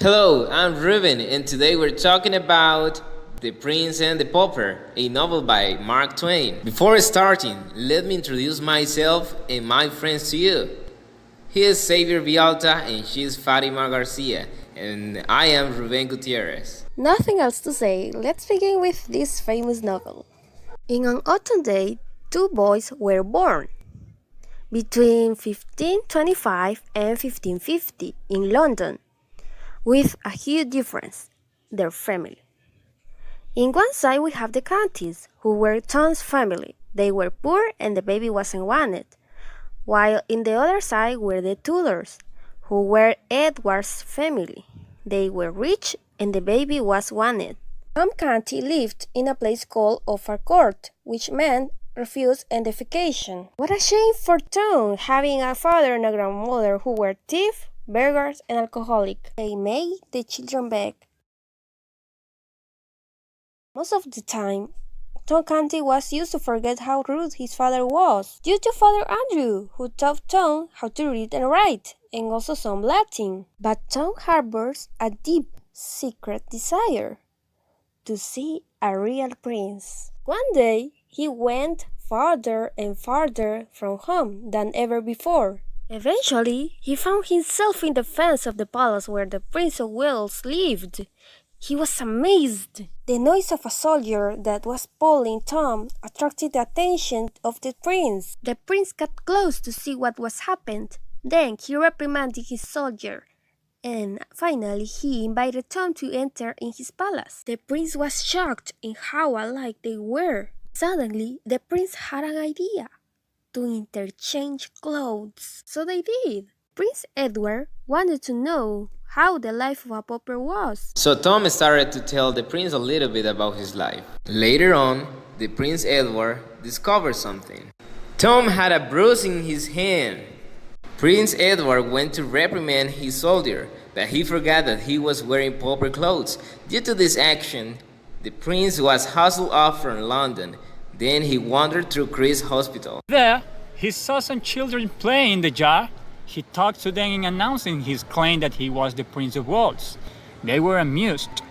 Hello, I'm Rubén, and today we're talking about The Prince and the Pauper, a novel by Mark Twain. Before starting, let me introduce myself and my friends to you. He is Xavier Villalta and she is Fátima García, and I am Rubén Gutierrez. Nothing else to say, let's begin with this famous novel. In an autumn day, two boys were born. Between 1525 and 1550 in London, with a huge difference, their family. In one side we have the Counties, who were Tom's family. They were poor and the baby wasn't wanted, while in the other side were the Tudors, who were Edward's family. They were rich and the baby was wanted. Tom Canty lived in a place called Court, which meant refuse and defecation. What a shame for Tom, having a father and a grandmother who were thieves, beggars, and alcoholic. They made the children beg. Most of the time, Tom Canty was used to forget how rude his father was, due to Father Andrew, who taught Tom how to read and write, and also some Latin. But Tom harbors a deep, secret desire to see a real prince. One day, he went farther and farther from home than ever before. Eventually, he found himself in the fence of the palace where the Prince of Wales lived. He was amazed. The noise of a soldier that was pulling Tom attracted the attention of the prince. The prince got close to see what was happened. Then he reprimanded his soldier, and finally he invited Tom to enter in his palace. The prince was shocked in how alike they were. Suddenly, the prince had an idea: to interchange clothes. So they did. Prince Edward wanted to know how the life of a pauper was. So Tom started to tell the prince a little bit about his life. Later on, the Prince Edward discovered something. Tom had a bruise in his hand. Prince Edward went to reprimand his soldier, but he forgot that he was wearing pauper clothes. Due to this action, the prince was hustled off from London. Then he wandered through Christ's Hospital. There, he saw some children playing in the yard. He talked to them in announcing his claim that he was the Prince of Wales. They were amused.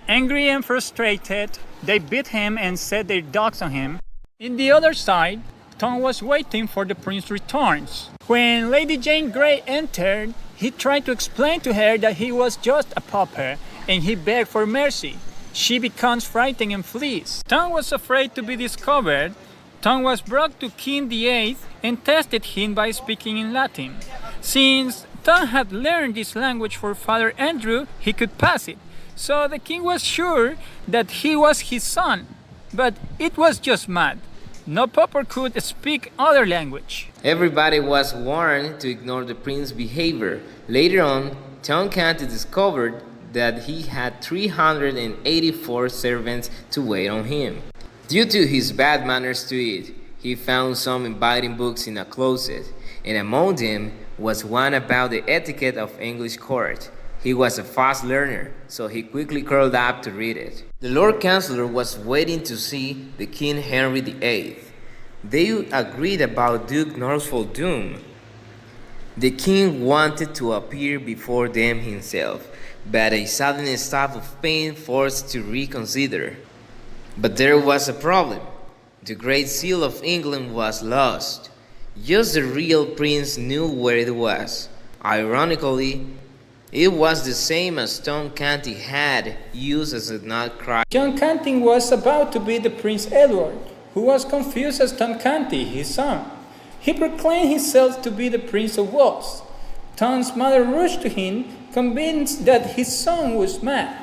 Angry and frustrated, they beat him and set their dogs on him. In the other side, Tom was waiting for the prince's returns. When Lady Jane Grey entered, he tried to explain to her that he was just a pauper, and he begged for mercy. She becomes frightened and flees. Tom was afraid to be discovered. Tom was brought to King VIII and tested him by speaking in Latin. Since Tom had learned this language for Father Andrew, he could pass it. So the king was sure that he was his son. But it was just mad. No pauper could speak other language. Everybody was warned to ignore the prince's behavior. Later on, Tom Canty discovered that he had 384 servants to wait on him. Due to his bad manners to eat, he found some inviting books in a closet, and among them was one about the etiquette of English court. He was a fast learner, so he quickly curled up to read it. The Lord Chancellor was waiting to see the King Henry VIII. They agreed about Duke Norfolk Doom. The king wanted to appear before them himself, but a sudden stab of pain forced to reconsider. But there was a problem. The Great Seal of England was lost. Just the real prince knew where it was. Ironically, it was the same as Tom Canty had used as a nutcracker. John Canty was about to be the Prince Edward, who was confused as Tom Canty, his son. He proclaimed himself to be the Prince of Wales. Tom's mother rushed to him, convinced that his son was mad.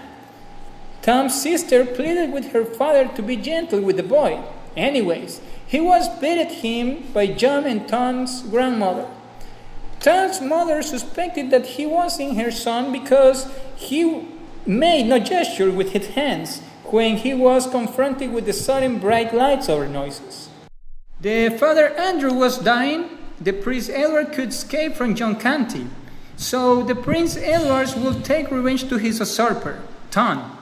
Tom's sister pleaded with her father to be gentle with the boy. Anyways, he was beaten him by John and Tom's grandmother. Tom's mother suspected that he wasn't her son because he made no gesture with his hands when he was confronted with the sudden bright lights or noises. The Father Andrew was dying. The Prince Edward could escape from John Canty. So the Prince Edward would take revenge to his usurper, Tom.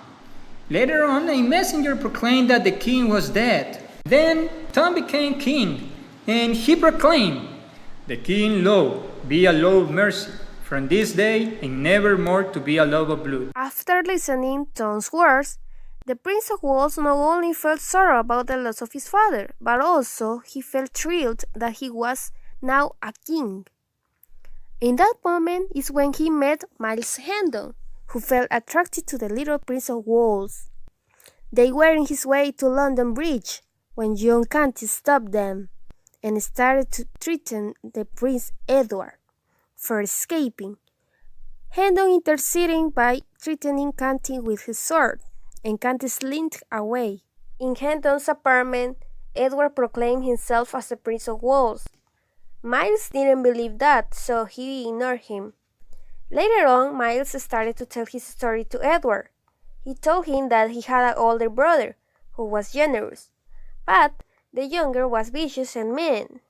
Later on, a messenger proclaimed that the king was dead. Then Tom became king, and he proclaimed, "The king, lo, be a law of mercy, from this day and never more to be a love of blood. After listening to Tom's words, the Prince of Wales not only felt sorrow about the loss of his father, but also he felt thrilled that he was now a king. In that moment is when he met Miles Hendon, who felt attracted to the little Prince of Wales. They were on his way to London Bridge when John Canty stopped them and started to threaten the Prince Edward for escaping, Hendon interceding by threatening Canty with his sword, and Canty slinked away. In Hendon's apartment, Edward proclaimed himself as the Prince of Wales. Miles didn't believe that, so he ignored him. Later on, Miles started to tell his story to Edward. He told him that he had an older brother, who was generous, but the younger was vicious and mean.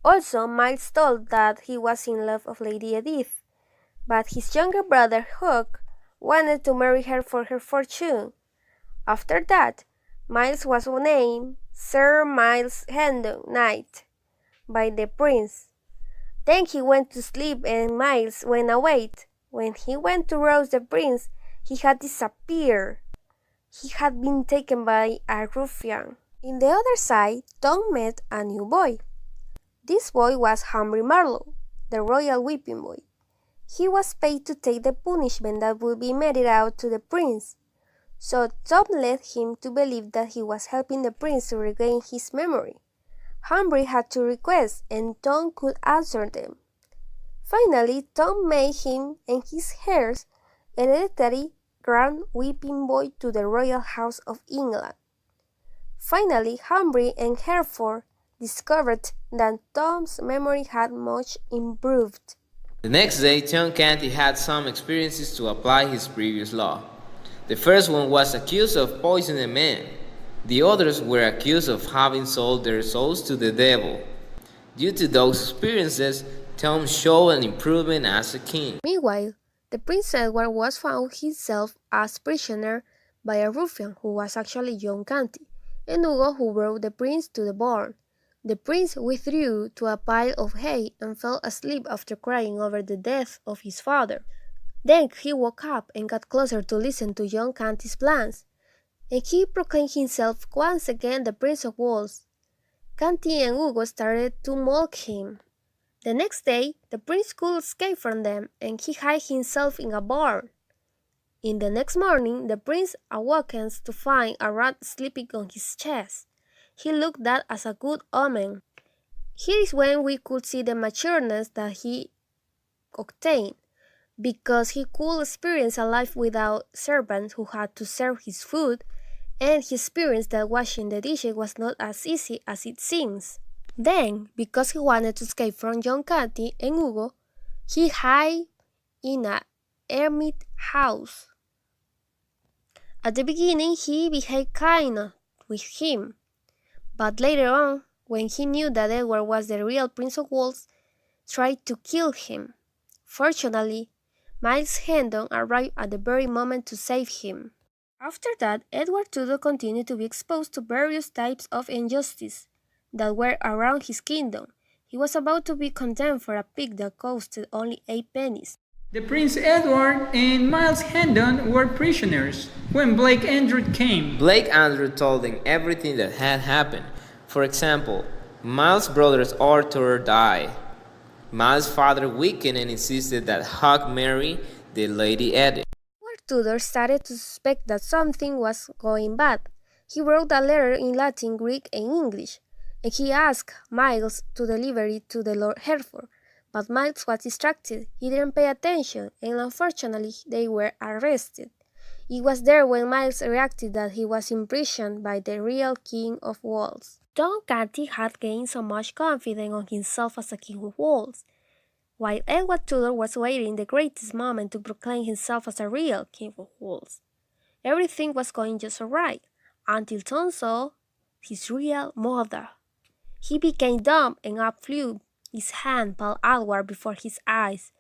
Also, Miles told that he was in love with Lady Edith, but his younger brother, Hugh, wanted to marry her for her fortune. After that, Miles was named Sir Miles Hendon, Knight, by the prince. Then he went to sleep and Miles went awake. When he went to rouse the prince, he had disappeared. He had been taken by a ruffian. In the other side, Tom met a new boy. This boy was Humphrey Marlowe, the royal whipping boy. He was paid to take the punishment that would be meted out to the prince. So Tom led him to believe that he was helping the prince to regain his memory. Humphrey had two requests, and Tom could answer them. Finally, Tom made him and his heirs hereditary Grand Whipping Boy to the Royal House of England. Finally, Humphrey and Hereford discovered that Tom's memory had much improved. The next day, Tom Canty had some experiences to apply his previous law. The first one was accused of poisoning a man. The others were accused of having sold their souls to the devil. Due to those experiences, Tom showed an improvement as a king. Meanwhile, the Prince Edward was found himself as prisoner by a ruffian who was actually John Canty, and Hugo who brought the prince to the barn. The prince withdrew to a pile of hay and fell asleep after crying over the death of his father. Then he woke up and got closer to listen to John Canty's plans, and he proclaimed himself once again the Prince of Wales. Canty and Hugo started to mock him. The next day, the prince could escape from them, and he hid himself in a barn. In the next morning, the prince awakens to find a rat sleeping on his chest. He looked that as a good omen. Here is when we could see the matureness that he obtained, because he could experience a life without servants who had to serve his food, and he experienced that washing the dishes was not as easy as it seems. Then, because he wanted to escape from John Canty and Hugo, he hid in a hermit house. At the beginning, he behaved kind with him, but later on, when he knew that Edward was the real Prince of Wales, tried to kill him. Fortunately, Miles Hendon arrived at the very moment to save him. After that, Edward Tudor continued to be exposed to various types of injustice that were around his kingdom. He was about to be condemned for a pig that costed only 8 pennies. The Prince Edward and Miles Hendon were prisoners when Blake Andrew came. Blake Andrew told them everything that had happened. For example, Miles' brothers Arthur died. Miles' father weakened and insisted that Hugh marry the Lady Edith. Edward Tudor started to suspect that something was going bad. He wrote a letter in Latin, Greek, and English, and he asked Miles to deliver it to the Lord Hereford. But Miles was distracted. He didn't pay attention, and unfortunately they were arrested. It was there when Miles reacted that he was imprisoned by the real King of Wales. John Canty had gained so much confidence on himself as a King of Wales, while Edward Tudor was waiting the greatest moment to proclaim himself as a real King of Wales. Everything was going just alright, until Tom saw his real mother. He became dumb and up flew his hand fell outward before his eyes.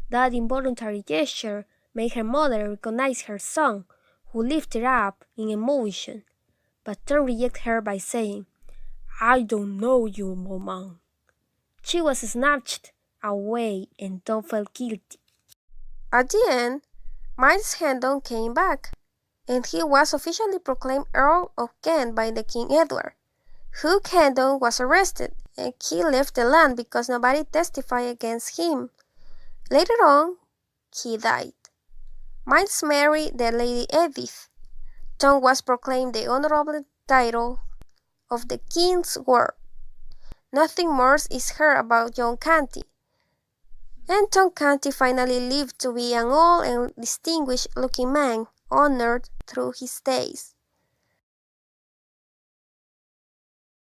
That involuntary gesture made her mother recognize her son, who lifted up in emotion. But Tom rejected her by saying, "I don't know you, Mama." She was snatched away, and Tom felt guilty. At the end, Miles Hendon came back, and he was officially proclaimed Earl of Kent by the King Edward. Hugh Hendon was arrested, and he left the land because nobody testified against him. Later on, he died. Miles married the Lady Edith. Tom was proclaimed the honorable title of the King's Ward. Nothing more is heard about John Canty, and Tom Canty finally lived to be an old and distinguished-looking man, honored through his days.